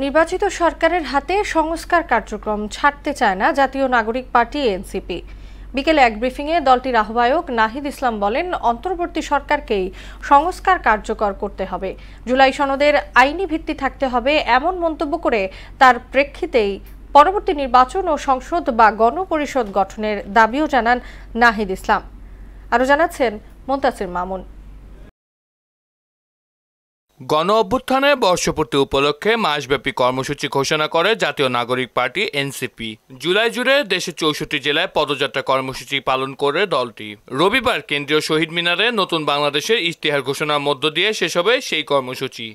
নির্বাচিত সরকারের হাতে সংস্কার কার্যক্রম ছাড়তে চায় না জাতীয় নাগরিক পার্টি এনসিপি। বিকেলে এক ব্রিফিংয়ে দলটির আহ্বায়ক নাহিদ ইসলাম বলেন, অন্তর্বর্তী সরকারকেই সংস্কার কার্যকর করতে হবে, জুলাই সনদের আইনি ভিত্তি থাকতে হবে এমন মন্তব্য করে তার প্রেক্ষিতেই পরবর্তী নির্বাচন ও সংসদ বা গণপরিষদ গঠনের দাবিও জানান নাহিদ ইসলাম। আরও জানাচ্ছেন মুনতাসির মামুন। গণ অভ্যুত্থানের বর্ষপূর্তি উপলক্ষে মাসব্যাপী কর্মসূচি ঘোষণা করে জাতীয় নাগরিক পার্টি এনসিপি। জুলাই জুড়ে দেশের 64 জেলায় পদযাত্রা কর্মসূচি পালন করে দলটি। রবিবার কেন্দ্রীয় শহীদ মিনারে নতুন বাংলাদেশের ইশতেহার ঘোষণার মধ্য দিয়ে শেষ হবে সেই কর্মসূচি।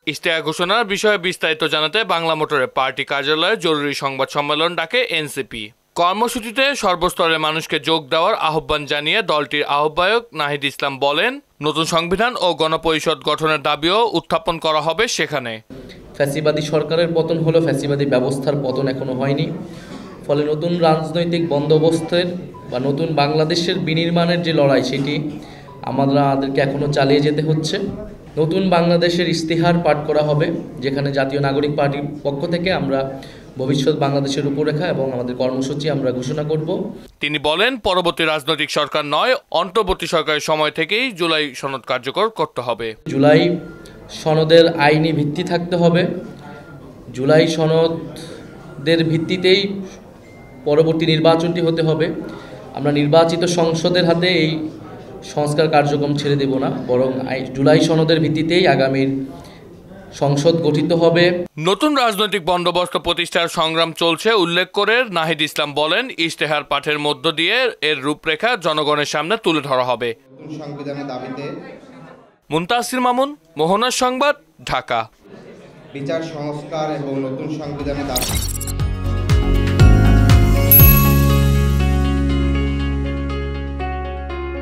ইশতেহার ঘোষণার বিষয়ে বিস্তারিত জানাতে বাংলা মোটরের পার্টি কার্যালয়ে জরুরি সংবাদ সম্মেলন ডাকে এনসিপি। কর্মসূচিতে সর্বস্তরের মানুষকে যোগ দেওয়ার আহ্বান জানিয়ে দলটির আহ্বায়ক নাহিদ ইসলাম বলেন, নতুন সংবিধান ও গণপরিষদ গঠনের দাবিও উত্থাপন করা হবে সেখানে। ফ্যাসিবাদী সরকারের পতন হলো, ফ্যাসিবাদী ব্যবস্থার পতন এখনো হয়নি। ফলে নতুন রাজনৈতিক বন্দোবস্তের বা নতুন বাংলাদেশের বিনির্মাণের যে লড়াই, সেটি আমাদেরকে এখনো চালিয়ে যেতে হচ্ছে। নতুন বাংলাদেশের ইশতেহার পাঠ করা হবে, যেখানে জাতীয় নাগরিক পার্টির পক্ষ থেকে আমরা ভবিষ্যৎ বাংলাদেশের রূপরেখা এবং আমাদের কর্মসূচি আমরা ঘোষণা করব। তিনি বলেন, পরবর্তী রাজনৈতিক সরকার নয়, অন্তর্বর্তী সরকারের সময় থেকেই জুলাই সনদ কার্যকর করতে হবে। জুলাই সনদের আইনি ভিত্তি থাকতে হবে। জুলাই সনদের ভিত্তিতেই পরবর্তী নির্বাচনটি হতে হবে। আমরা নির্বাচিত সংসদের হাতে এই সংস্কার কার্যক্রম ছেড়ে দেব না, বরং জুলাই সনদের ভিত্তিতেই আগামীর সংসদ গঠিত হবে। নতুন রাজনৈতিক বন্দোবস্ত প্রতিষ্ঠার সংগ্রাম চলছে উল্লেখ করে নাহিদ ইসলাম বলেন, ইশতেহার পাঠের মধ্য দিয়ে এর রূপরেখা জনগণের সামনে তুলে ধরা হবে। মুনতাসির মামুন, মোহনার সংবাদ, ঢাকা। বিচার সংস্কার এবং নতুন সংবিধানের দাবি।